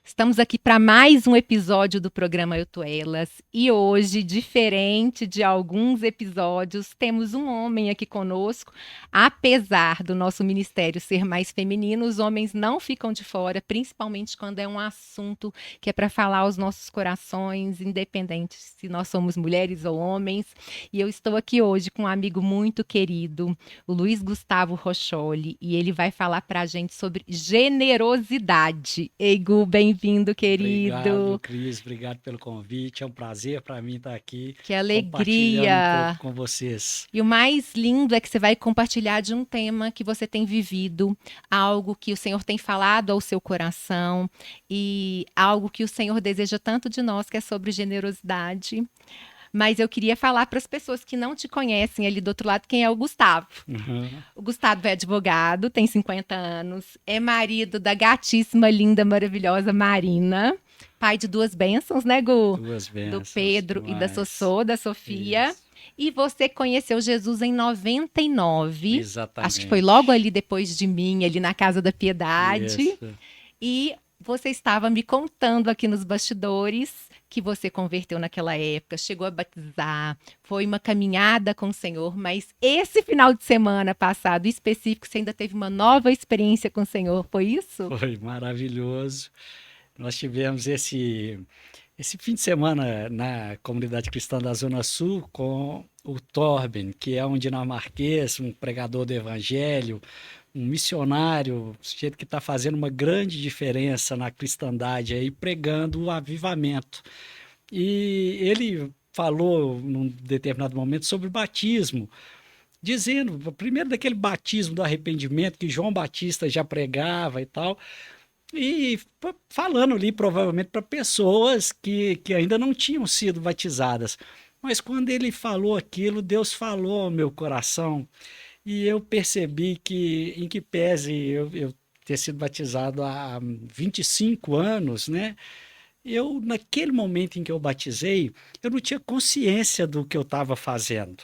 Estamos aqui para mais um episódio do programa Eu Tô Elas e hoje, diferente de alguns episódios, temos um homem aqui conosco. Apesar do nosso ministério ser mais feminino, os homens não ficam de fora, principalmente quando é um assunto que é para falar aos nossos corações, independente se nós somos mulheres ou homens. E eu estou aqui hoje com um amigo muito querido, o Luiz Gustavo Rocholi, e ele vai falar para a gente sobre generosidade. Eigu, bem-vindo, Obrigado, querido. Cris. Obrigado pelo convite. É um prazer para mim estar aqui Que compartilhando um pouco alegria! com vocês. E o mais lindo é que você vai compartilhar de um tema que você tem vivido, algo que o Senhor tem falado ao seu coração e algo que o Senhor deseja tanto de nós, que é sobre generosidade. Mas eu queria falar para as pessoas que não te conhecem ali do outro lado quem é o Gustavo. Uhum. O Gustavo é advogado, tem 50 anos, é marido da gatíssima, linda, maravilhosa Marina, pai de duas bênçãos, né, Gu? Duas Do bênçãos Pedro e da demais. Sossô, da Sofia. Isso, E você conheceu Jesus em 99, acho que foi logo exatamente. ali depois de mim, ali na Casa da Piedade. Isso. E você estava me contando aqui nos bastidores que você converteu naquela época, chegou a batizar, foi uma caminhada com o Senhor, mas esse final de semana passado específico, você ainda teve uma nova experiência com o Senhor, foi isso? Foi maravilhoso. Nós tivemos esse fim de semana na comunidade cristã da Zona Sul com o Torben, que é um dinamarquês, um pregador do evangelho, um missionário, um sujeito que está fazendo uma grande diferença na cristandade aí, pregando o avivamento. E ele falou num determinado momento sobre o batismo, dizendo, primeiro daquele batismo do arrependimento que João Batista já pregava e tal, e falando ali provavelmente para pessoas que ainda não tinham sido batizadas. Mas quando ele falou aquilo, Deus falou ao meu coração e eu percebi que, em que pese eu ter sido batizado há 25 anos, né? Eu, naquele momento em que eu batizei, eu não tinha consciência do que eu estava fazendo.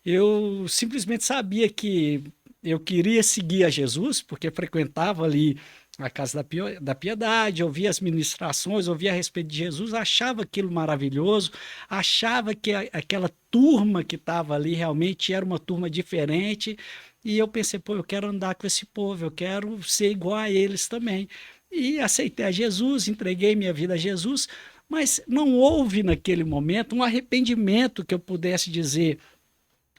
Eu simplesmente sabia que eu queria seguir a Jesus, porque frequentava ali a Casa da Piedade, ouvia as ministrações, ouvia a respeito de Jesus, achava aquilo maravilhoso, achava que aquela turma que estava ali realmente era uma turma diferente, e eu pensei, pô, eu quero andar com esse povo, eu quero ser igual a eles também. E aceitei a Jesus, entreguei minha vida a Jesus, mas não houve naquele momento um arrependimento que eu pudesse dizer,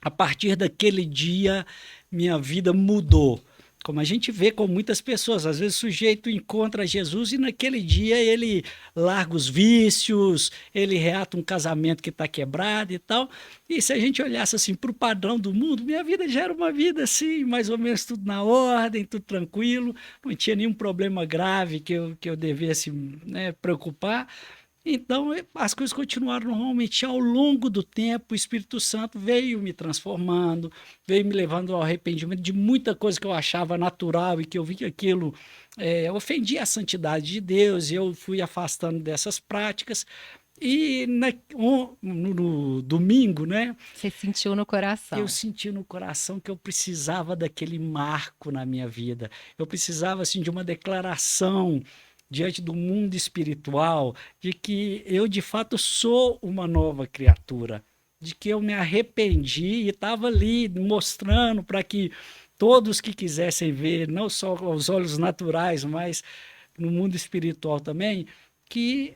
a partir daquele dia, minha vida mudou. Como a gente vê com muitas pessoas, às vezes o sujeito encontra Jesus e naquele dia ele larga os vícios, ele reata um casamento que está quebrado e tal. E se a gente olhasse assim para o padrão do mundo, minha vida já era uma vida assim, mais ou menos tudo na ordem, tudo tranquilo, não tinha nenhum problema grave que eu devesse, né, preocupar. Então, as coisas continuaram normalmente. Ao longo do tempo, o Espírito Santo veio me transformando, veio me levando ao arrependimento de muita coisa que eu achava natural e que eu vi que aquilo ofendia a santidade de Deus, e eu fui afastando dessas práticas. E no domingo, né, Você sentiu no eu coração. senti no coração que eu precisava daquele marco na minha vida. Eu precisava assim de uma declaração diante do mundo espiritual de que eu de fato sou uma nova criatura, de que eu me arrependi e estava ali mostrando para que todos que quisessem ver, não só aos olhos naturais, mas no mundo espiritual também, que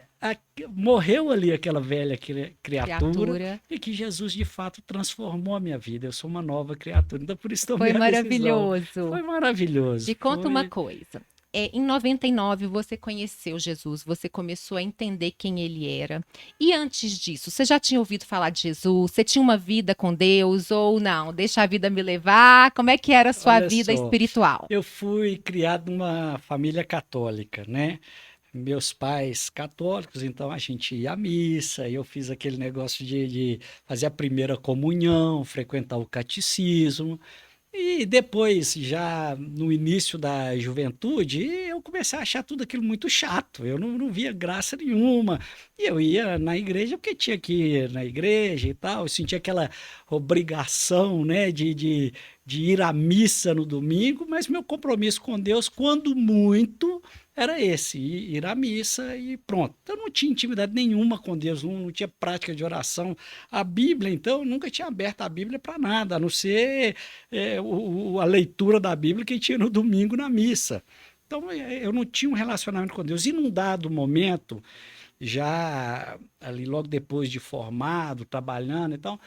morreu ali aquela velha criatura Criatura. e que Jesus de fato transformou a minha vida. Eu sou uma nova criatura. Então por isso tomei Foi a decisão. maravilhoso. Foi maravilhoso. Me conta uma Foi. coisa. Em 99 você conheceu Jesus, você começou a entender quem ele era. E antes disso, você já tinha ouvido falar de Jesus? Você tinha uma vida com Deus ou não? Deixa a vida me levar? Como é que era a sua Olha vida só, espiritual? eu fui criado numa família católica, né? Meus pais católicos, então a gente ia à missa, eu fiz aquele negócio de fazer a primeira comunhão, frequentar o catecismo. E depois, já no início da juventude, eu comecei a achar tudo aquilo muito chato. Eu não via graça nenhuma. E eu ia na igreja porque tinha que ir na igreja e tal. Eu sentia aquela obrigação, né, de ir à missa no domingo, mas meu compromisso com Deus, quando muito, era esse, ir à missa e pronto. Então, eu não tinha intimidade nenhuma com Deus, não tinha prática de oração. A Bíblia, então, eu nunca tinha aberto a Bíblia para nada, a não ser a leitura da Bíblia que tinha no domingo na missa. Então, eu não tinha um relacionamento com Deus. E num dado momento, já ali logo depois de formado, trabalhando, então,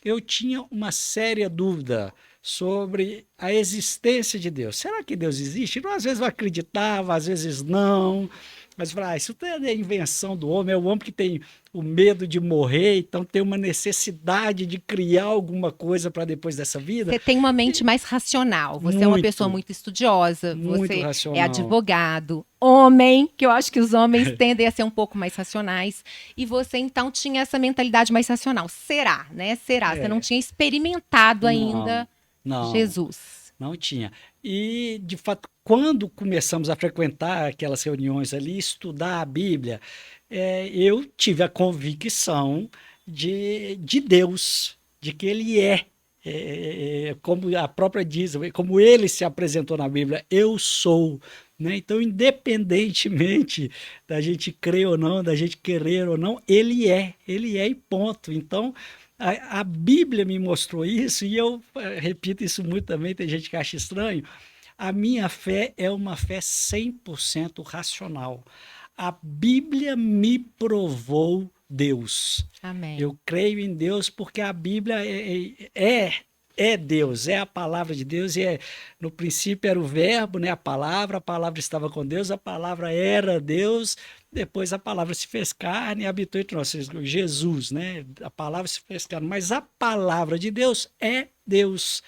eu tinha uma séria dúvida sobre a existência de Deus. Será que Deus existe? Às vezes eu acreditava, às vezes não. Mas falar, isso é invenção do homem, é o homem que tem o medo de morrer, então tem uma necessidade de criar alguma coisa para depois dessa vida. Você tem uma mente mais racional, você é uma pessoa muito estudiosa, muito você é racional. advogado, homem, que eu acho que os homens tendem a ser um pouco mais racionais, e você então tinha essa mentalidade mais racional. Será, né? Será? Você não tinha experimentado ainda não, Jesus. Não tinha. E, de fato, quando começamos a frequentar aquelas reuniões ali, estudar a Bíblia, eu tive a convicção de Deus, de que Ele como a própria diz, como Ele se apresentou na Bíblia, eu sou. Né? Então, independentemente da gente crer ou não, da gente querer ou não, Ele é e ponto. Então, a Bíblia me mostrou isso, e eu repito isso muito também, tem gente que acha estranho. A minha fé é uma fé 100% racional. A Bíblia me provou Deus. Amém. Eu creio em Deus porque a Bíblia é Deus, é a palavra de Deus, e no princípio era o verbo, né? A palavra estava com Deus, a palavra era Deus, depois a palavra se fez carne e habitou entre nós, Jesus, né? A palavra se fez carne, mas a palavra de Deus é Deus.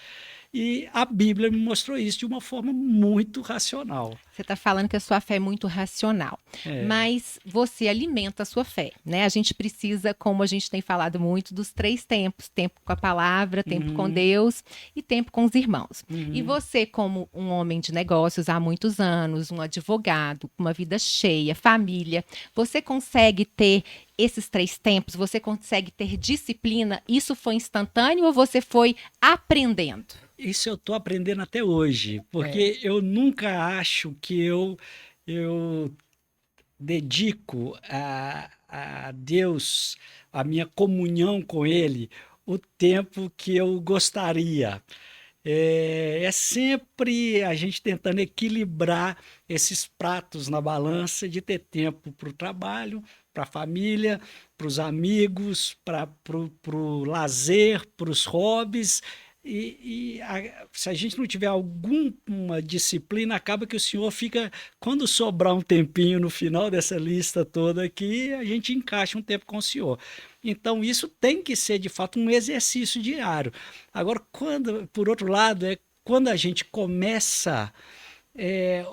E a Bíblia me mostrou isso de uma forma muito racional. Você está falando que a sua fé é muito racional, mas você alimenta a sua fé, né? A gente precisa, como a gente tem falado muito, dos 3 tempos: tempo com a palavra, tempo com Deus e tempo com os irmãos. E você, como um homem de negócios há muitos anos, um advogado, uma vida cheia, família, você consegue ter esses 3 tempos? Você consegue ter disciplina? Isso foi instantâneo ou você foi aprendendo? Isso eu estou aprendendo até hoje, porque eu nunca acho que eu dedico a Deus, a minha comunhão com Ele, o tempo que eu gostaria. É sempre a gente tentando equilibrar esses pratos na balança, de ter tempo para o trabalho, para a família, para os amigos, para o lazer, para os hobbies. Se a gente não tiver alguma disciplina, acaba que o senhor fica, quando sobrar um tempinho no final dessa lista toda aqui, a gente encaixa um tempo com o senhor. Então, isso tem que ser, de fato, um exercício diário. Agora, por outro lado, quando a gente começa,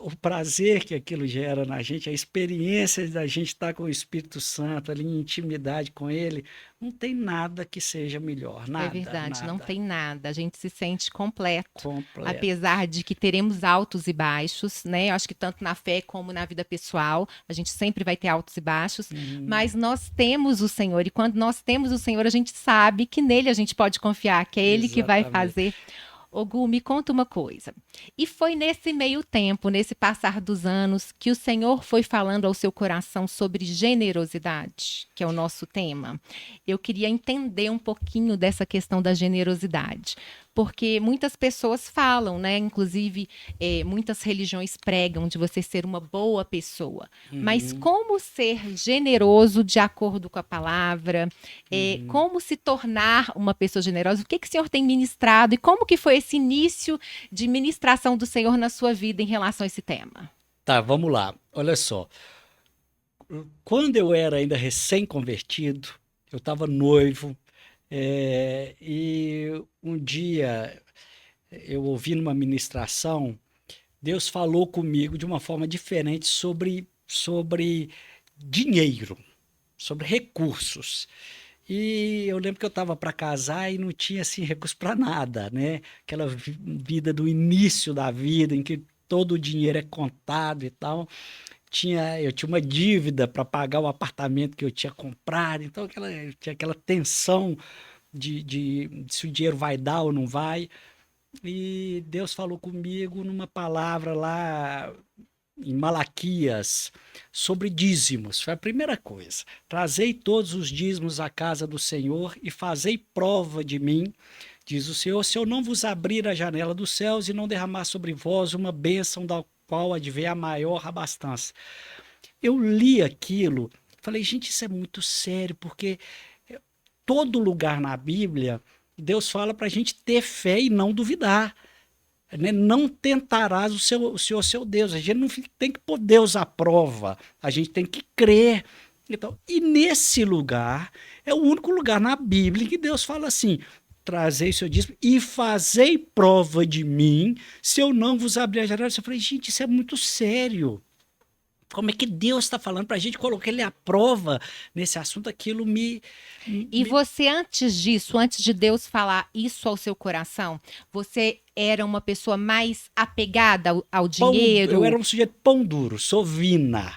o prazer que aquilo gera na gente, a experiência da gente estar com o Espírito Santo ali em intimidade com ele, não tem nada que seja melhor, nada. É verdade, nada. não tem nada. A gente se sente completo. Completo. Apesar de que teremos altos e baixos, né? Eu acho que tanto na fé como na vida pessoal, a gente sempre vai ter altos e baixos, mas nós temos o Senhor, e quando nós temos o Senhor, a gente sabe que nele a gente pode confiar, que é Ele que vai fazer. Ô Gu, me conta uma coisa. E foi nesse meio tempo, nesse passar dos anos, que o Senhor foi falando ao seu coração sobre generosidade, que é o nosso tema. Eu queria entender um pouquinho dessa questão da generosidade, porque muitas pessoas falam, né? Inclusive, muitas religiões pregam de você ser uma boa pessoa. Mas como ser generoso de acordo com a palavra? Como se tornar uma pessoa generosa? O que o Senhor tem ministrado e como que foi esse início de ministração do Senhor na sua vida em relação a esse tema? Tá, vamos lá. Olha só. Quando eu era ainda recém-convertido, eu estava noivo, e um dia eu ouvi numa ministração, Deus falou comigo de uma forma diferente sobre dinheiro, sobre recursos. E eu lembro que eu estava para casar e não tinha assim recurso para nada, né? Aquela vida do início da vida, em que todo o dinheiro é contado e tal. Eu tinha uma dívida para pagar o apartamento que eu tinha comprado, então tinha aquela tensão de se o dinheiro vai dar ou não vai. E Deus falou comigo numa palavra lá, em Malaquias sobre dízimos. Foi a primeira coisa. Trazei todos os dízimos à casa do Senhor e fazei prova de mim, diz o Senhor, se eu não vos abrir a janela dos céus e não derramar sobre vós uma bênção da qual advém a maior abastança. Eu li aquilo, falei, gente, isso é muito sério, porque todo lugar na Bíblia, Deus fala para a gente ter fé e não duvidar. Né? Não tentarás o Senhor seu Deus. A gente não tem que pôr Deus à prova, a gente tem que crer. Então, e nesse lugar, é o único lugar na Bíblia que Deus fala assim: trazei o seu dízimo e fazei prova de mim, se eu não vos abrir a janela. Eu falei, gente, isso é muito sério. Como é que Deus está falando para a gente colocar ele à prova nesse assunto? Aquilo E você, antes disso, antes de Deus falar isso ao seu coração, você era uma pessoa mais apegada ao dinheiro? Eu era um sujeito pão duro, sovina.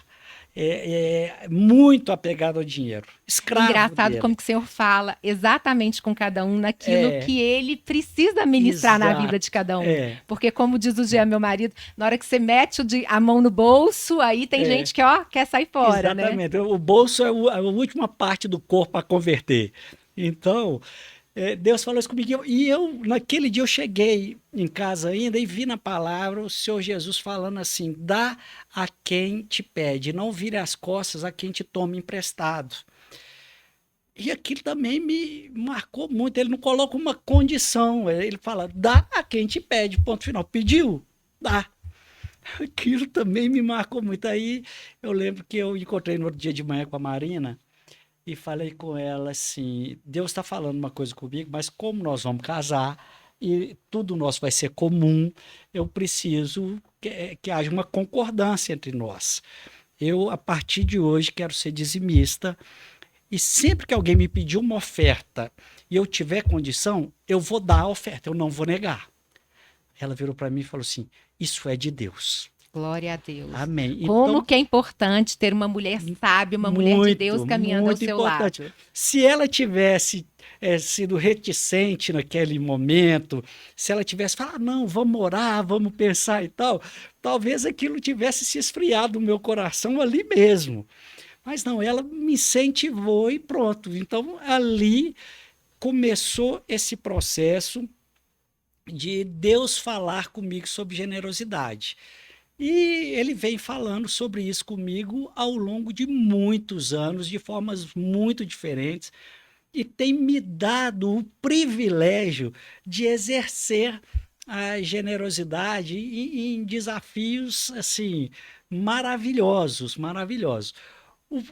Muito apegado ao dinheiro, escravo Engraçado dele. como que o Senhor fala exatamente com cada um naquilo que ele precisa ministrar na vida de cada um. Porque como diz o Jean, meu marido, na hora que você mete a mão no bolso, aí tem gente que quer sair fora, exatamente. Né? O bolso é a última parte do corpo a converter. Então, Deus falou isso comigo. E naquele dia, eu cheguei em casa ainda e vi na palavra o Senhor Jesus falando assim: dá a quem te pede, não vire as costas a quem te toma emprestado. E aquilo também me marcou muito. Ele não coloca uma condição, ele fala: dá a quem te pede, ponto final. Pediu? Dá. Aquilo também me marcou muito. Aí eu lembro que eu encontrei no outro dia de manhã com a Marina e falei com ela assim: Deus está falando uma coisa comigo, mas como nós vamos casar e tudo nosso vai ser comum, eu preciso que haja uma concordância entre nós. Eu, a partir de hoje, quero ser dizimista e sempre que alguém me pedir uma oferta e eu tiver condição, eu vou dar a oferta, eu não vou negar. Ela virou para mim e falou assim: isso é de Deus. Glória a Deus. Amém. Como Então, que é importante ter uma mulher sábia, uma mulher de Deus caminhando ao seu importante. lado. Se ela tivesse sido reticente naquele momento, se ela tivesse falado, não, vamos orar, vamos pensar e tal, talvez aquilo tivesse se esfriado no meu coração ali mesmo. Mas não, ela me incentivou e pronto. Então, ali começou esse processo de Deus falar comigo sobre generosidade. E ele vem falando sobre isso comigo ao longo de muitos anos, de formas muito diferentes, e tem me dado o privilégio de exercer a generosidade em desafios assim maravilhosos, maravilhosos.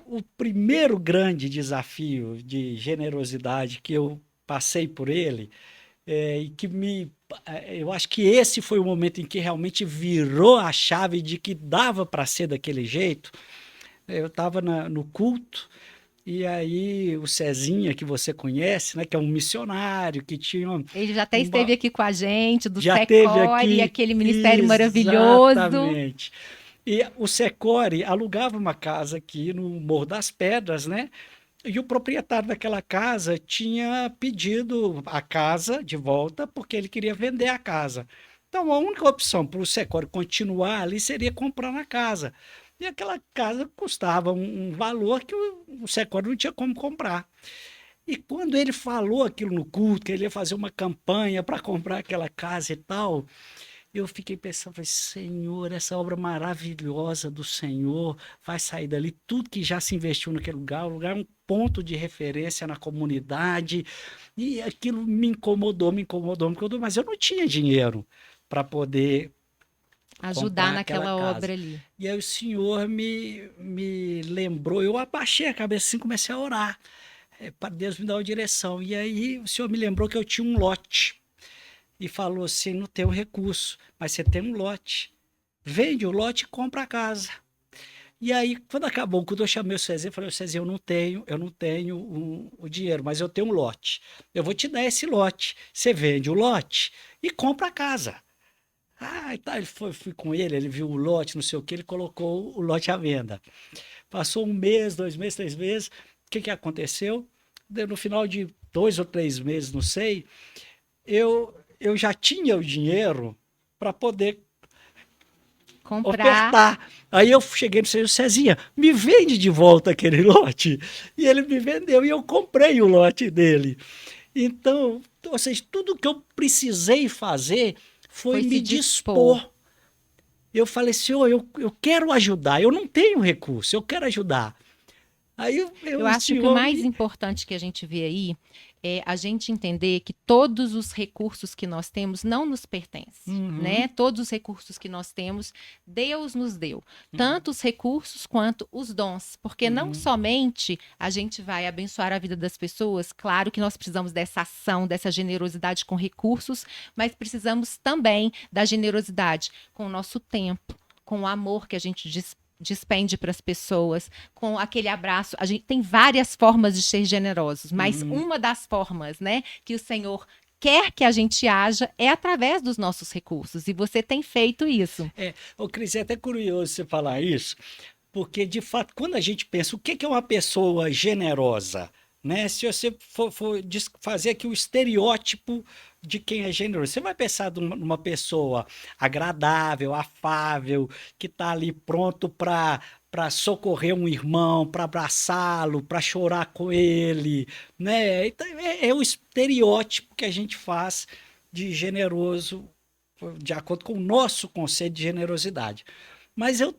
O primeiro grande desafio de generosidade que eu passei por ele e que eu acho que esse foi o momento em que realmente virou a chave de que dava para ser daquele jeito. Eu estava no culto e aí o Cezinha, que você conhece, né, que é um missionário que tinha Ele já até esteve aqui com a gente, do já teve Secore, aqui, aquele ministério maravilhoso. exatamente. E o Secore alugava uma casa aqui no Morro das Pedras, né? E o proprietário daquela casa tinha pedido a casa de volta porque ele queria vender a casa. Então, a única opção para o Secore continuar ali seria comprar na casa. E aquela casa custava um valor que o Secore não tinha como comprar. E quando ele falou aquilo no culto, que ele ia fazer uma campanha para comprar aquela casa e tal, eu fiquei pensando, falei, Senhor, essa obra maravilhosa do Senhor vai sair dali, tudo que já se investiu naquele lugar, o lugar é um ponto de referência na comunidade, e aquilo me incomodou, mas eu não tinha dinheiro para poder ajudar naquela casa. obra ali. E aí o Senhor me lembrou, eu abaixei a cabeça assim, comecei a orar, para Deus me dar uma direção, e aí o Senhor me lembrou que eu tinha um lote, e falou assim, não tem um recurso, mas você tem um lote. Vende o lote e compra a casa. E aí, quando acabou, quando eu chamei o Cezinha, eu falei, Cezinha, eu não tenho o dinheiro, mas eu tenho um lote. Eu vou te dar esse lote. Você vende o lote e compra a casa. Ah, tá, fui com ele viu o lote, não sei o que, ele colocou o lote à venda. Passou um mês, 2 meses, 3 meses, o que aconteceu? No final de 2 ou 3 meses, não sei, eu já tinha o dinheiro para poder Comprar. ofertar. Aí eu cheguei no senhor Cezinha, me vende de volta aquele lote. E ele me vendeu e eu comprei o lote dele. Então, ou seja, tudo que eu precisei fazer foi Foi se me dispor. dispor. Eu falei, senhor, eu quero ajudar, eu não tenho recurso, eu quero ajudar. Aí Eu o acho que o senhor mais me. importante que a gente vê aí é a gente entender que todos os recursos que nós temos não nos pertencem, né? Uhum, Todos os recursos que nós temos, Deus nos deu, uhum, tanto os recursos quanto os dons, porque não uhum, somente a gente vai abençoar a vida das pessoas, claro que nós precisamos dessa ação, dessa generosidade com recursos, mas precisamos também da generosidade com o nosso tempo, com o amor que a gente despende para as pessoas, com aquele abraço. A gente tem várias formas de ser generosos, mas uhum. uma das formas, né, que o Senhor quer que a gente haja é através dos nossos recursos. E você tem feito isso. Ô, Cris, é até curioso você falar isso, porque, de fato, quando a gente pensa o que que é uma pessoa generosa, né? Se você for fazer aqui o estereótipo de quem é generoso, você vai pensar numa pessoa agradável, afável, que está ali pronto para socorrer um irmão, para abraçá-lo, para chorar com ele, né? Então, é o estereótipo que a gente faz de generoso, de acordo com o nosso conceito de generosidade. Mas eu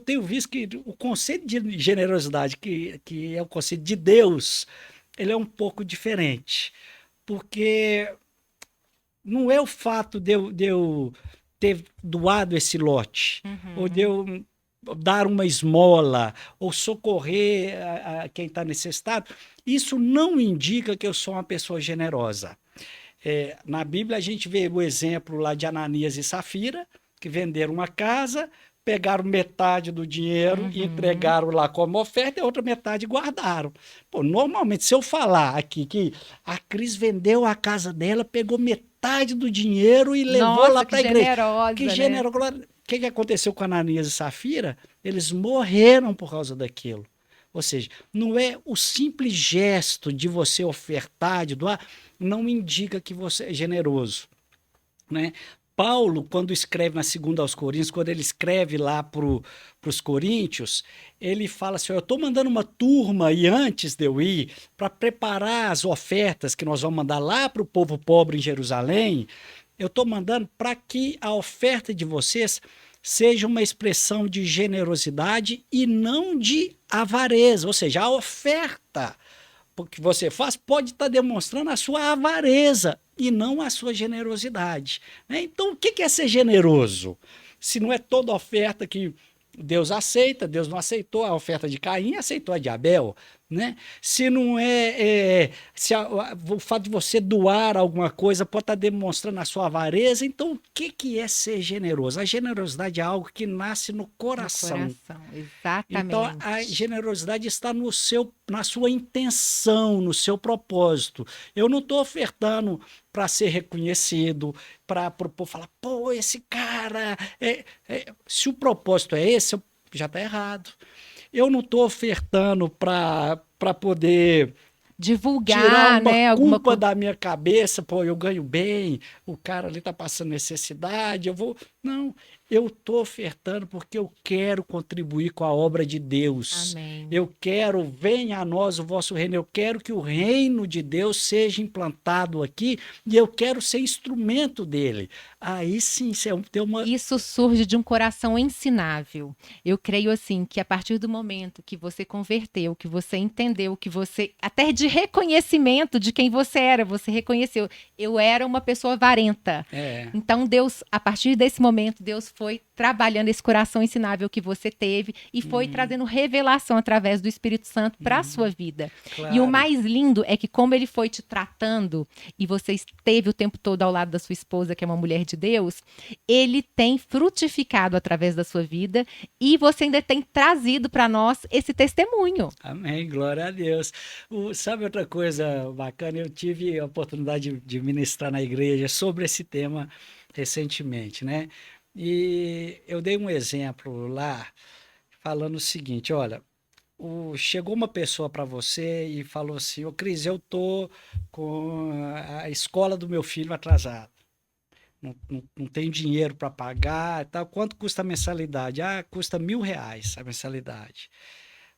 tenho visto que o conceito de generosidade, que é o conceito de Deus, ele é um pouco diferente. Porque não é o fato de eu ter doado esse lote, ou de Uhum. eu dar uma esmola, ou socorrer a quem está necessitado. Isso não indica que eu sou uma pessoa generosa. Na Bíblia, a gente vê o exemplo lá de Ananias e Safira, que venderam uma casa, pegaram metade do dinheiro e Uhum. entregaram lá como oferta e a outra metade guardaram. Pô, normalmente, se eu falar aqui que a Cris vendeu a casa dela, pegou metade do dinheiro e levou lá Nossa, que para a igreja. Que generosa, né? gênero. O que aconteceu com Ananias e Safira? Eles morreram por causa daquilo. Ou seja, não é o simples gesto de você ofertar, de doar, não indica que você é generoso, né? Paulo, quando escreve na segunda aos Coríntios, quando ele escreve lá para os Coríntios, ele fala assim: eu estou mandando uma turma e antes de eu ir, para preparar as ofertas que nós vamos mandar lá para o povo pobre em Jerusalém, eu estou mandando para que a oferta de vocês seja uma expressão de generosidade e não de avareza, ou seja, a oferta que você faz pode estar demonstrando a sua avareza e não a sua generosidade, né? Então, o que é ser generoso? Se não é toda oferta que Deus aceita, Deus não aceitou a oferta de Caim, aceitou a de Abel, né? Se não se o fato de você doar alguma coisa pode estar demonstrando a sua avareza, então o que é ser generoso? A generosidade é algo que nasce no No coração. coração, Então, a exatamente. generosidade está na sua intenção, no seu propósito. Eu não estou ofertando para ser reconhecido, para o falar, pô, esse cara. Se o propósito é esse, já está errado. Eu não estou ofertando para poder tirar Divulgar, uma né, alguma culpa coisa. da minha cabeça, pô, eu ganho bem, o cara ali está passando necessidade, eu vou. Não, eu estou ofertando porque eu quero contribuir com a obra de Deus. Amém. Eu quero, venha a nós o vosso reino, eu quero que o reino de Deus seja implantado aqui e eu quero ser instrumento dele. Aí sim, você tem uma. Isso surge de um coração ensinável. Eu creio assim que a partir do momento que você converteu, que você entendeu, que você até de reconhecimento de quem você era, você reconheceu, eu era uma pessoa avarenta. É. Então Deus, a partir desse momento, Deus foi trabalhando esse coração ensinável que você teve e foi Uhum, trazendo revelação através do Espírito Santo para a sua uhum, vida. E o claro. mais lindo é que como ele foi te tratando e você esteve o tempo todo ao lado da sua esposa, que é uma mulher de Deus, ele tem frutificado através da sua vida e você ainda tem trazido para nós esse testemunho. Amém, glória a Deus. Sabe outra coisa bacana? Eu tive a oportunidade de ministrar na igreja sobre esse tema recentemente, né? E eu dei um exemplo lá, falando o seguinte: olha, chegou uma pessoa para você e falou assim: ô Cris, eu tô com a escola do meu filho atrasada. não tem dinheiro para pagar, tal. Quanto custa a mensalidade? Ah, custa R$ 1.000 a mensalidade.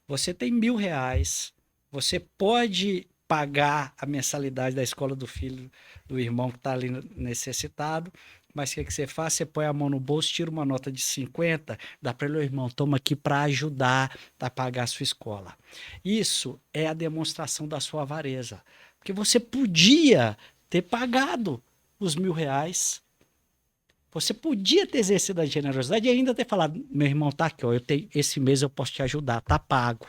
Você tem R$ 1.000, você pode pagar a mensalidade da escola do filho, do irmão que está ali necessitado, mas o que você faz? Você põe a mão no bolso, tira uma nota de 50, dá para ele, irmão, toma aqui para ajudar a pagar a sua escola. Isso é a demonstração da sua avareza, porque você podia ter pagado os R$ 1.000, você podia ter exercido a generosidade e ainda ter falado, meu irmão, tá aqui, ó, esse mês eu posso te ajudar, tá pago.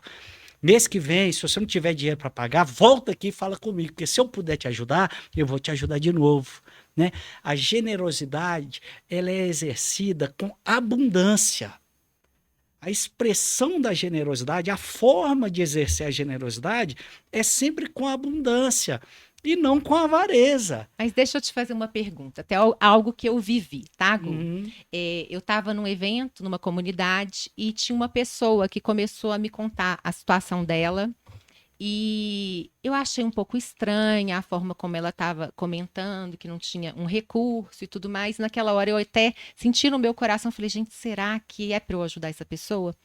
Mês que vem, se você não tiver dinheiro para pagar, volta aqui e fala comigo, porque se eu puder te ajudar, eu vou te ajudar de novo, né? A generosidade, ela é exercida com abundância. A expressão da generosidade, a forma de exercer a generosidade é sempre com abundância e não com avareza. Mas deixa eu te fazer uma pergunta, até algo que eu vivi, tá, Gu? Uhum. Eu estava num evento, numa comunidade, e tinha uma pessoa que começou a me contar a situação dela. E eu achei um pouco estranha a forma como ela estava comentando, que não tinha um recurso e tudo mais. Naquela hora eu até senti no meu coração, falei, gente, será que é para eu ajudar essa pessoa?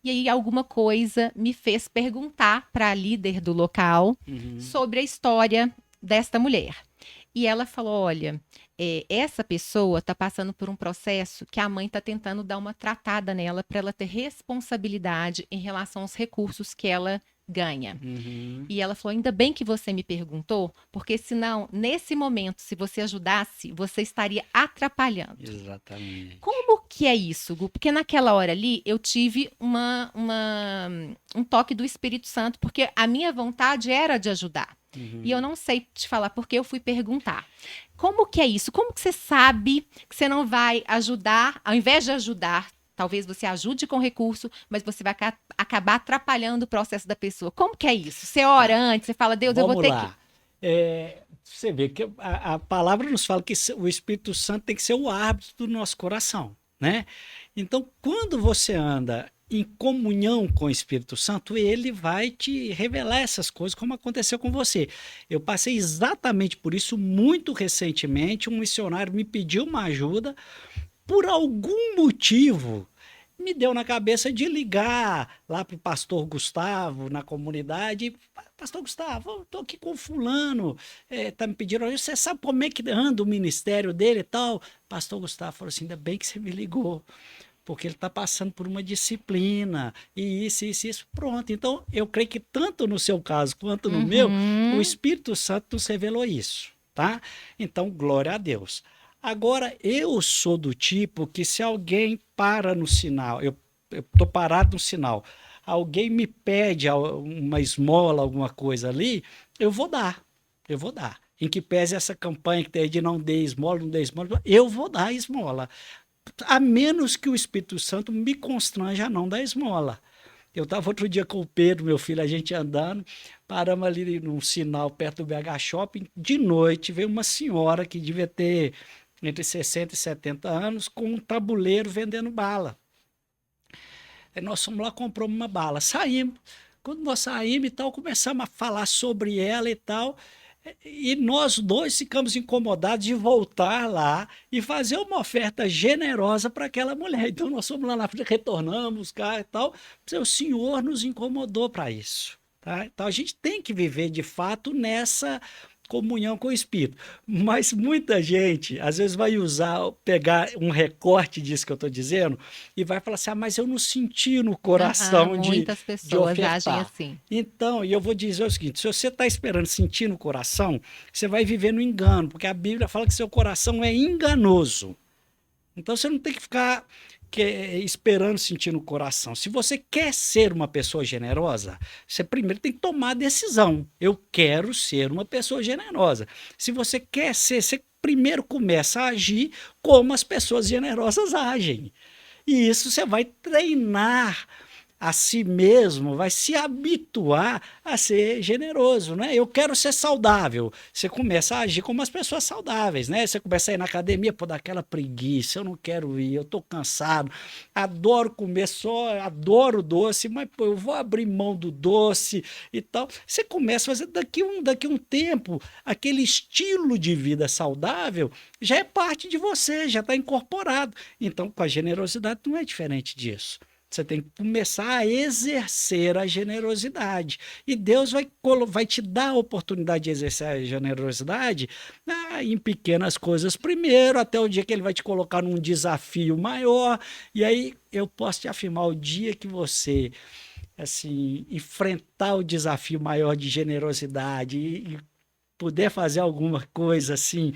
E aí alguma coisa me fez perguntar para a líder do local sobre a história desta mulher. E ela falou, olha, essa pessoa está passando por um processo que a mãe está tentando dar uma tratada nela para ela ter responsabilidade em relação aos recursos que ela ganha. E ela falou, ainda bem que você me perguntou, porque senão, nesse momento, se você ajudasse, você estaria atrapalhando. Exatamente. Como que é isso, Gu? Porque naquela hora ali, eu tive um toque do Espírito Santo, porque a minha vontade era de ajudar. E eu não sei te falar porque eu fui perguntar. Como que é isso? Como que você sabe que você não vai ajudar, ao invés de ajudar, talvez você ajude com recurso, mas você vai acabar atrapalhando o processo da pessoa. Como que é isso? Você ora antes, você fala, Deus, eu vou ter Vamos lá. Você vê que a palavra nos fala que o Espírito Santo tem que ser o árbitro do nosso coração, né? Então, quando você anda em comunhão com o Espírito Santo, ele vai te revelar essas coisas, como aconteceu com você. Eu passei exatamente por isso muito recentemente. Um missionário me pediu uma ajuda, por algum motivo, me deu na cabeça de ligar lá para o pastor Gustavo, na comunidade. Pastor Gustavo, estou aqui com fulano, tá me pedindo, você sabe como é que anda o ministério dele e tal? Pastor Gustavo falou assim, ainda bem que você me ligou, porque ele está passando por uma disciplina, e isso, pronto. Então, eu creio que tanto no seu caso quanto no meu, o Espírito Santo nos revelou isso, tá? Então, glória a Deus. Agora, eu sou do tipo que se alguém para no sinal, eu estou parado no sinal, alguém me pede uma esmola, alguma coisa ali, eu vou dar. Em que pese essa campanha que tem de não dê esmola, eu vou dar esmola. A menos que o Espírito Santo me constranja a não dar esmola. Eu estava outro dia com o Pedro, meu filho, a gente andando, paramos ali num sinal perto do BH Shopping, de noite veio uma senhora que devia ter entre 60 e 70 anos, com um tabuleiro vendendo bala. Aí nós fomos lá, compramos uma bala, saímos. Quando nós saímos e tal, começamos a falar sobre ela e tal, e nós dois ficamos incomodados de voltar lá e fazer uma oferta generosa para aquela mulher. Então nós fomos lá na frente, retornamos, cara e tal. O Senhor nos incomodou para isso. Tá? Então a gente tem que viver de fato nessa comunhão com o Espírito. Mas muita gente, às vezes, vai pegar um recorte disso que eu estou dizendo e vai falar assim, mas eu não senti no coração muitas de pessoas ofertar. agem assim. Então, e eu vou dizer o seguinte, se você está esperando sentir no coração, você vai viver no engano, porque a Bíblia fala que seu coração é enganoso. Então, você não tem que ficar esperando sentir no coração. Se você quer ser uma pessoa generosa, você primeiro tem que tomar a decisão. Eu quero ser uma pessoa generosa. Se você quer ser, você primeiro começa a agir como as pessoas generosas agem. E isso você vai treinar a si mesmo, vai se habituar a ser generoso, né? Eu quero ser saudável. Você começa a agir como as pessoas saudáveis, né? Você começa a ir na academia, pô, daquela preguiça, eu não quero ir, eu tô cansado, adoro comer só, adoro doce, mas pô, eu vou abrir mão do doce e tal. Você começa a fazer daqui um tempo, aquele estilo de vida saudável já é parte de você, já está incorporado. Então, com a generosidade não é diferente disso. Você tem que começar a exercer a generosidade. E Deus vai te dar a oportunidade de exercer a generosidade em pequenas coisas primeiro, até o dia que Ele vai te colocar num desafio maior. E aí eu posso te afirmar, o dia que você assim enfrentar o desafio maior de generosidade e puder fazer alguma coisa assim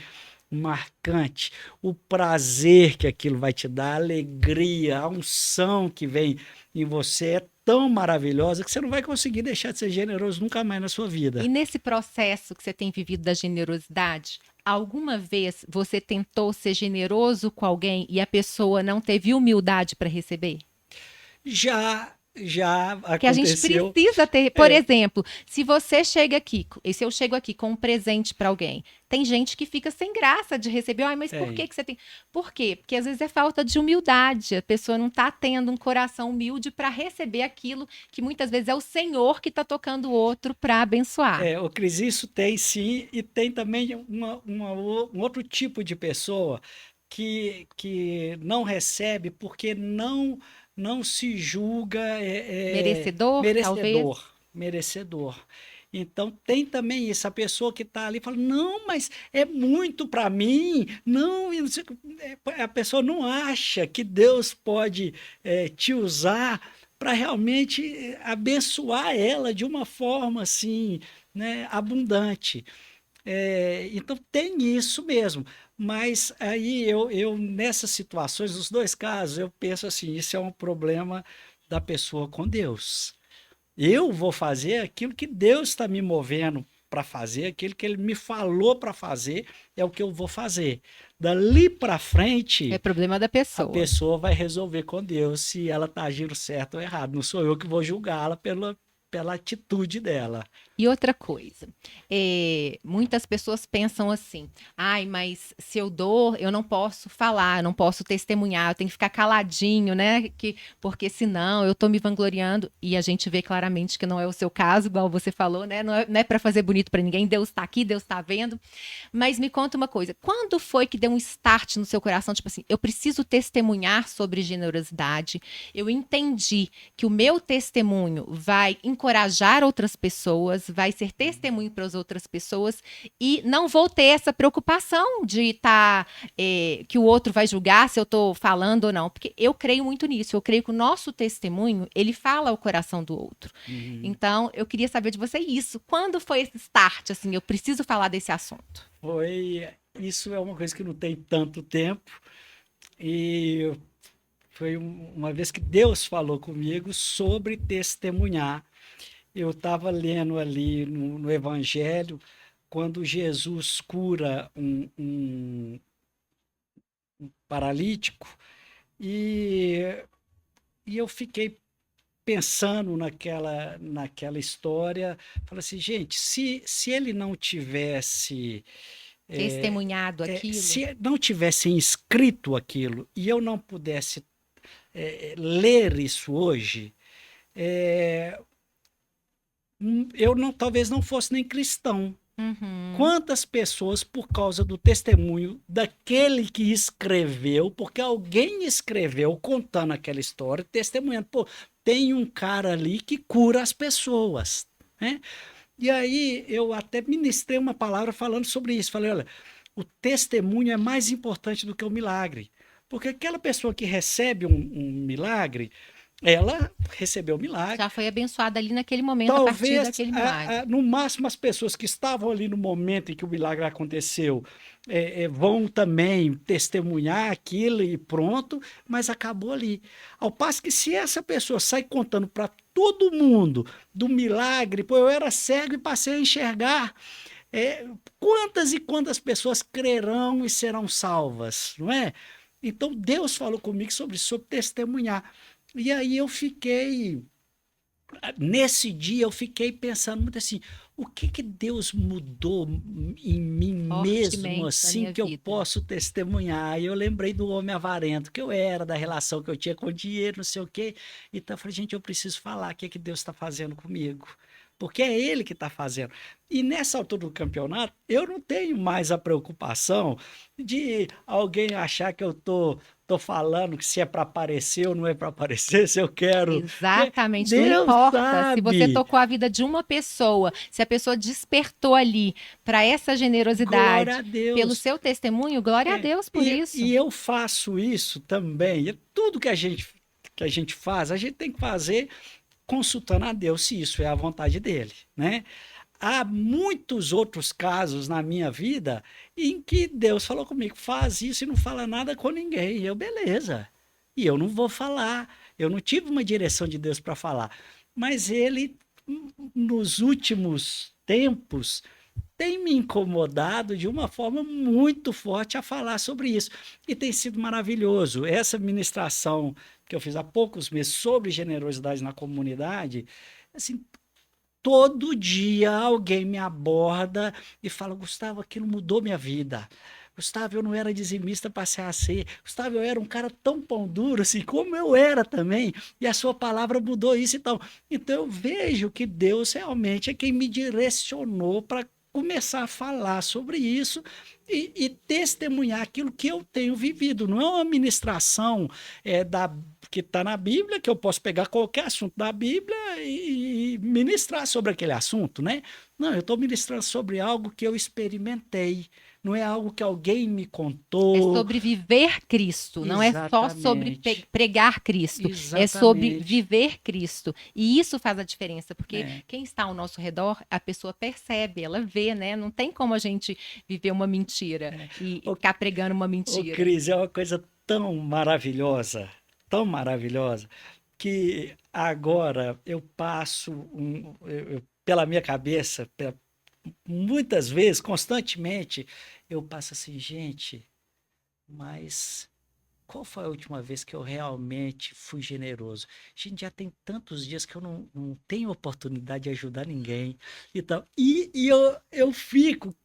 marcante, o prazer que aquilo vai te dar, a alegria, a unção que vem em você é tão maravilhosa que você não vai conseguir deixar de ser generoso nunca mais na sua vida. E nesse processo que você tem vivido da generosidade, alguma vez você tentou ser generoso com alguém e a pessoa não teve humildade para receber? Já Que a gente aconteceu. precisa ter, por É, exemplo, se você chega aqui, e se eu chego aqui com um presente para alguém, tem gente que fica sem graça de receber. Ai, mas por tem. que você tem? Por quê? Porque às vezes é falta de humildade. A pessoa não está tendo um coração humilde para receber aquilo que muitas vezes é o Senhor que está tocando o outro para abençoar. O Cris, isso tem sim, e tem também um outro tipo de pessoa que não recebe porque não se julga Merecedor, talvez. merecedor. Então tem também essa pessoa que está ali e fala, não, mas é muito para mim, não, e não sei a pessoa não acha que Deus pode te usar para realmente abençoar ela de uma forma assim, né, abundante. Então tem isso mesmo, mas aí eu nessas situações, nos dois casos, eu penso assim, isso é um problema da pessoa com Deus. Eu vou fazer aquilo que Deus está me movendo para fazer, aquilo que Ele me falou para fazer, é o que eu vou fazer. Dali para É frente, problema da a pessoa. pessoa vai resolver com Deus se ela está agindo certo ou errado. Não sou eu que vou julgá-la pela atitude dela. E outra coisa, muitas pessoas pensam assim: ai, mas se eu dou, eu não posso falar, eu não posso testemunhar, eu tenho que ficar caladinho, né? Porque senão eu tô me vangloriando. E a gente vê claramente que não é o seu caso, igual você falou, né? Não é para fazer bonito para ninguém, Deus tá aqui, Deus tá vendo. Mas me conta uma coisa: quando foi que deu um start no seu coração? Tipo assim, eu preciso testemunhar sobre generosidade, eu entendi que o meu testemunho vai encorajar outras pessoas, vai ser testemunho para as outras pessoas e não vou ter essa preocupação de estar que o outro vai julgar se eu estou falando ou não, porque eu creio muito nisso. Eu creio que o nosso testemunho ele fala ao coração do outro. Uhum. Então eu queria saber de você isso. Quando foi esse start? Assim, eu preciso falar desse assunto. Isso é uma coisa que não tem tanto tempo e foi uma vez que Deus falou comigo sobre testemunhar. Eu estava lendo ali no Evangelho, quando Jesus cura um paralítico, e, e eu fiquei pensando naquela história. Falei assim, gente, se ele não tivesse. Testemunhado aquilo. Se não tivessem escrito aquilo e eu não pudesse ler isso hoje, é, eu não, talvez não fosse nem cristão. Uhum. Quantas pessoas, por causa do testemunho daquele que escreveu, porque alguém escreveu contando aquela história, testemunhando, pô, tem um cara ali que cura as pessoas, né? E aí eu até ministrei uma palavra falando sobre isso. Falei, olha, o testemunho é mais importante do que o milagre. Porque aquela pessoa que recebe um milagre, ela recebeu o milagre. Já foi abençoada ali naquele momento a partir Talvez, daquele milagre. no máximo, as pessoas que estavam ali no momento em que o milagre aconteceu vão também testemunhar aquilo e pronto, mas acabou ali. Ao passo que se essa pessoa sai contando para todo mundo do milagre, pô, eu era cego e passei a enxergar, quantas e quantas pessoas crerão e serão salvas, não é? Então Deus falou comigo sobre testemunhar. E aí eu fiquei, nesse dia eu fiquei pensando muito assim, o que que Deus mudou em mim mesmo Fortemente na assim minha que eu vida. posso testemunhar? E eu lembrei do homem avarento que eu era, da relação que eu tinha com o dinheiro, não sei o quê. Então eu falei, gente, eu preciso falar o que que Deus está fazendo comigo. Porque é ele que está fazendo. E nessa altura do campeonato, eu não tenho mais a preocupação de alguém achar que eu tô falando que se é para aparecer ou não é para aparecer, se eu quero. Porque Exatamente, não Deus importa se você sabe. tocou a vida de uma pessoa, se a pessoa despertou ali para essa Glória a generosidade, pelo Deus. seu testemunho, glória a É, Deus por e isso. eu faço isso também. E tudo que a gente faz, a gente tem que fazer consultando a Deus se isso é a vontade dele, né? Há muitos outros casos na minha vida em que Deus falou comigo, faz isso e não fala nada com ninguém. E eu, beleza. E eu não vou falar. Eu não tive uma direção de Deus para falar. Mas ele, nos últimos tempos, tem me incomodado de uma forma muito forte a falar sobre isso. E tem sido maravilhoso. Essa ministração que eu fiz há poucos meses sobre generosidade na comunidade, assim, todo dia alguém me aborda e fala: Gustavo, aquilo mudou minha vida. Gustavo, eu não era dizimista, passei a ser. Gustavo, eu era um cara tão pão duro, assim, como eu era também. E a sua palavra mudou isso e tal. Então eu vejo que Deus realmente é quem me direcionou para começar a falar sobre isso e testemunhar aquilo que eu tenho vivido. Não é uma ministração que está na Bíblia, que eu posso pegar qualquer assunto da Bíblia e ministrar sobre aquele assunto, né? Não, eu estou ministrando sobre algo que eu experimentei, não é algo que alguém me É contou. sobre viver Cristo, não é só sobre Exatamente, pregar Cristo, é sobre exatamente. viver Cristo. E isso faz a diferença, porque É. quem está ao nosso redor, a pessoa percebe, ela vê, né? Não tem como a gente viver uma mentira e Ô, ficar pregando uma ô, mentira. Cris, é uma coisa tão maravilhosa, que agora eu passo pela minha cabeça, muitas vezes, constantemente, eu passo assim, gente, mas qual foi a última vez que eu realmente fui generoso? Gente, já tem tantos dias que eu não tenho oportunidade de ajudar ninguém. Então, e eu fico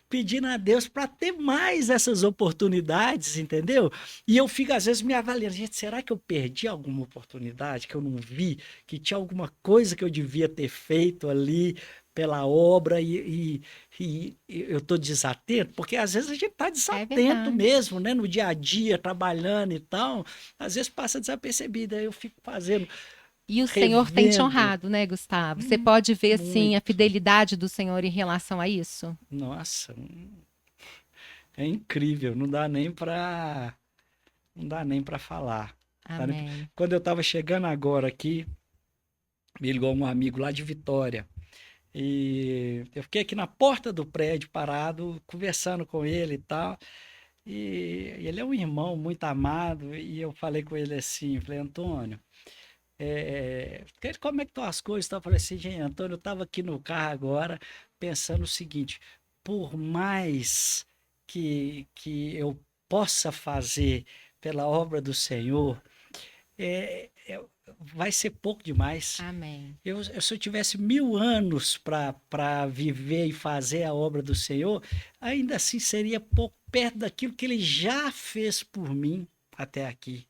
pedindo a Deus para ter mais essas oportunidades, entendeu? E eu fico às vezes me avaliando, gente, será que eu perdi alguma oportunidade que eu não vi, que tinha alguma coisa que eu devia ter feito ali pela obra e eu estou desatento? Porque às vezes a gente está É desatento verdade. mesmo, né? No dia a dia, trabalhando e tal, às vezes passa desapercebido, aí eu fico fazendo, E o Senhor tem te revendo. honrado, né, Gustavo? Você Hum, pode ver, assim, a Muito. fidelidade do Senhor em relação a isso? Nossa, é incrível, não dá nem para falar. Sabe? Amém. Quando eu estava chegando agora aqui, me ligou um amigo lá de Vitória. E eu fiquei aqui na porta do prédio parado, conversando com ele e tal. E ele é um irmão muito amado. E eu falei com ele assim, falei, Antônio, como é que estão as coisas? Eu falei assim, gente, Antônio, eu estava aqui no carro agora pensando o seguinte, por mais que eu possa fazer pela obra do Senhor, é, é, vai ser pouco demais. Amém. Se eu tivesse 1000 anos para viver e fazer a obra do Senhor, ainda assim seria pouco perto daquilo que Ele já fez por mim até aqui.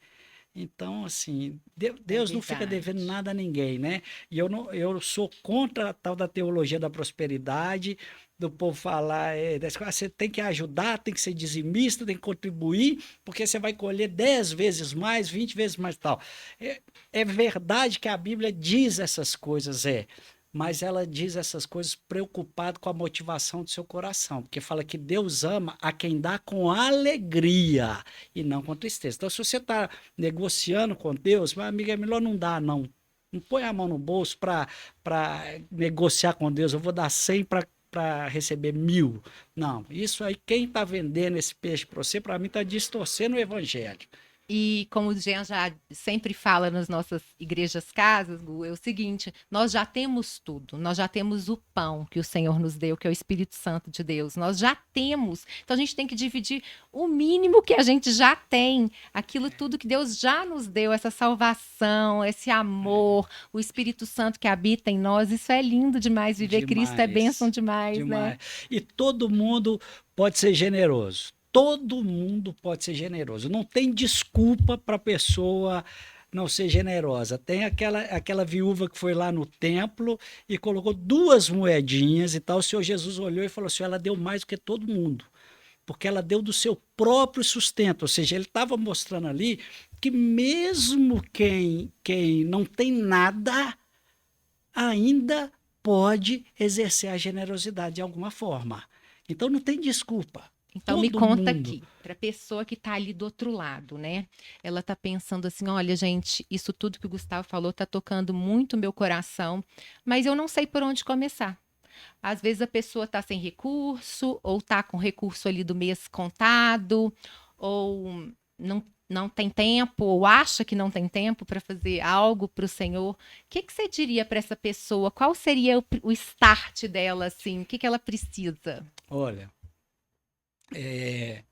Então, assim, É Deus não fica devendo verdade. nada a ninguém, né? E eu, não, eu sou contra a tal da teologia da prosperidade, do povo falar, você tem que ajudar, tem que ser dizimista, tem que contribuir, porque você vai colher 10 vezes mais, 20 vezes mais tal. É, é verdade que a Bíblia diz essas coisas, mas ela diz essas coisas preocupado com a motivação do seu coração, porque fala que Deus ama a quem dá com alegria e não com tristeza. Então, se você está negociando com Deus, meu amigo, é melhor não dar, não. Não põe a mão no bolso para negociar com Deus. Eu vou dar 100 para receber 1000. Não, isso aí, quem está vendendo esse peixe para você, para mim, está distorcendo o evangelho. E como o Jean já sempre fala nas nossas igrejas casas, Gu, é o seguinte, nós já temos tudo, nós já temos o pão que o Senhor nos deu, que é o Espírito Santo de Deus, nós já temos. Então a gente tem que dividir o mínimo que a gente já tem, aquilo tudo que Deus já nos deu, essa salvação, esse amor, o Espírito Santo que habita em nós, isso é lindo demais, viver Cristo é bênção Demais, demais, né? demais. E todo mundo pode ser generoso. Todo mundo pode ser generoso. Não tem desculpa para a pessoa não ser generosa. Tem aquela viúva que foi lá no templo e colocou 2 moedinhas e tal. O Senhor Jesus olhou e falou assim: ela deu mais do que todo mundo, porque ela deu do seu próprio sustento. Ou seja, ele estava mostrando ali que mesmo quem não tem nada ainda pode exercer a generosidade de alguma forma. Então não tem desculpa. Então me Todo conta mundo. aqui, para a pessoa que está ali do outro lado, né? Ela está pensando assim, olha, gente, isso tudo que o Gustavo falou está tocando muito meu coração, mas eu não sei por onde começar. Às vezes a pessoa está sem recurso, ou está com recurso ali do mês contado, ou não tem tempo, ou acha que não tem tempo para fazer algo para o Senhor. O que que você diria para essa pessoa? Qual seria o start dela, assim? O que que ela precisa? Olha, é,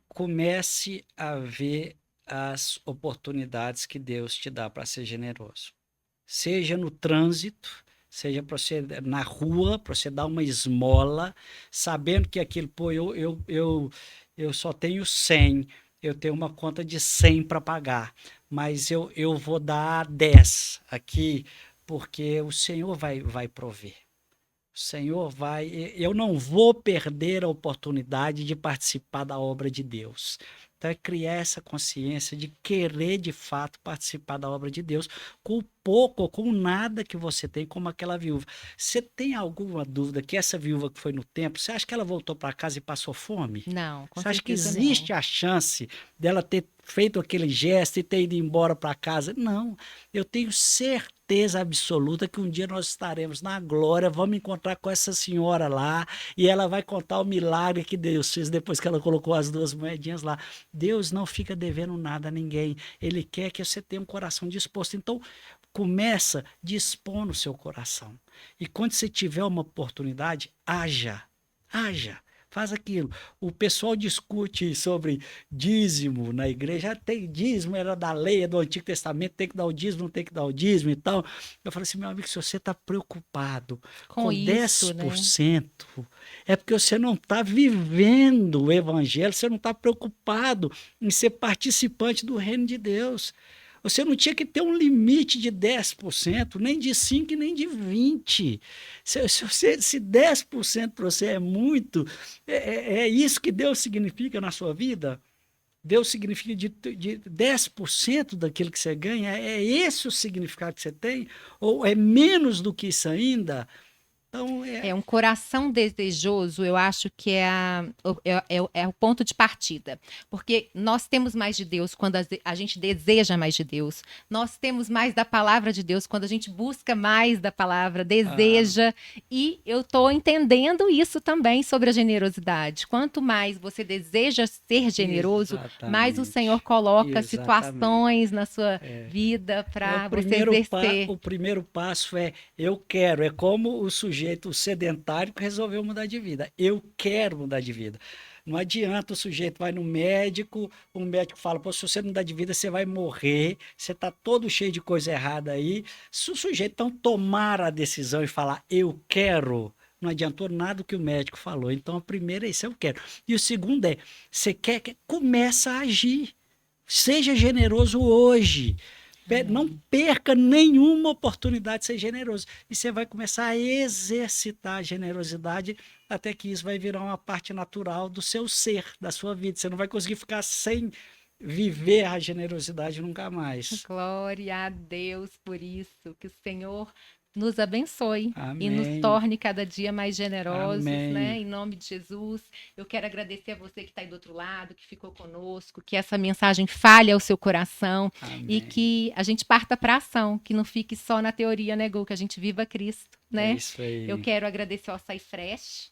comece a ver as oportunidades que Deus te dá para ser generoso. Seja no trânsito, seja para você na rua, para você dar uma esmola, sabendo que aquilo, pô, eu só tenho 100, eu tenho uma conta de 100 para pagar, mas eu vou dar 10 aqui, porque o Senhor vai prover. O Senhor vai. Eu não vou perder a oportunidade de participar da obra de Deus. Então, é criar essa consciência de querer de fato participar da obra de Deus com o pouco ou com nada que você tem, como aquela viúva. Você tem alguma dúvida que essa viúva que foi no templo, você acha que ela voltou para casa e passou fome? Não, com Você acha que certeza não. existe a chance dela ter feito aquele gesto e ter ido embora para casa? Não. Eu tenho certeza absoluta que um dia nós estaremos na glória, vamos encontrar com essa senhora lá e ela vai contar o milagre que Deus fez depois que ela colocou as 2 moedinhas lá. Deus não fica devendo nada a ninguém. Ele quer que você tenha um coração disposto. Então, começa dispondo o seu coração. E quando você tiver uma oportunidade, haja. Haja. Faz aquilo. O pessoal discute sobre dízimo na igreja. Ah, tem dízimo, era da lei, é do Antigo Testamento, tem que dar o dízimo, não tem que dar o dízimo e tal. Eu falei assim, meu amigo, se você está preocupado Com com isso, né? 10%, é porque você não está vivendo o evangelho, você não está preocupado em ser participante do reino de Deus. Você não tinha que ter um limite de 10%, nem de 5% e nem de 20%. Se 10% para você é muito, é isso que Deus significa na sua vida? Deus significa de 10% daquilo que você ganha? É esse o significado que você tem? Ou é menos do que isso ainda? Então, É um coração desejoso, eu acho que é o ponto de partida. Porque nós temos mais de Deus quando a gente deseja mais de Deus. Nós temos mais da palavra de Deus quando a gente busca mais da palavra, ah, deseja. E eu estou entendendo isso também sobre a generosidade. Quanto mais você deseja ser generoso, mais o Senhor exatamente, coloca exatamente. situações na sua vida para você O exercer. primeiro passo é eu quero. É como o sujeito sedentário que resolveu mudar de vida. Eu quero mudar de vida. Não adianta o sujeito vai no médico, o médico fala, pô, se você não mudar de vida, você vai morrer, você está todo cheio de coisa errada aí. Se o sujeito então tomar a decisão e falar eu quero, não adiantou nada o que o médico falou. Então, a primeira é isso, eu quero. E o segundo é, você quer, começa a agir. Seja generoso hoje. Não Amém. perca nenhuma oportunidade de ser generoso. E você vai começar a exercitar a generosidade até que isso vai virar uma parte natural do seu ser, da sua vida. Você não vai conseguir ficar sem viver a generosidade nunca mais. Glória a Deus por isso. Que o Senhor nos abençoe e nos Amém. torne cada dia mais generosos, né? Amém. Em nome de Jesus. Eu quero agradecer a você que está aí do outro lado, que ficou conosco, que essa mensagem fale ao seu coração e Amém. que a gente parta para a ação, que não fique só na teoria, né, Gu? Que a gente viva Cristo, É né? isso Eu aí. quero agradecer ao Açaí Fresh,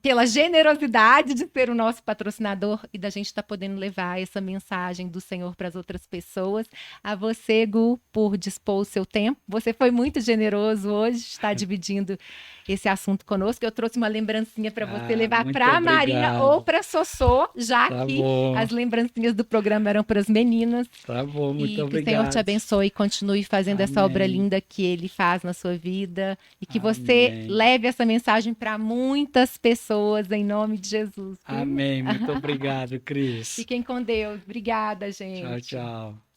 pela generosidade de ser o nosso patrocinador e da gente estar podendo levar essa mensagem do Senhor para as outras pessoas. A você, Gu, por dispor o seu tempo. Você foi muito generoso hoje, está dividindo esse assunto conosco. Eu trouxe uma lembrancinha para você levar Muito para a Marina ou obrigado. para a Sossô, já Tá que bom, as lembrancinhas do programa eram para as meninas. tá bom, muito E que o Senhor te obrigado. abençoe e continue fazendo essa obra Amém, linda que Ele faz na sua vida. E que você amém, leve essa mensagem para muitas pessoas, em nome de Jesus. Viu? amém. Muito obrigado, Cris. Fiquem com Deus. Obrigada, Tchau, gente. tchau.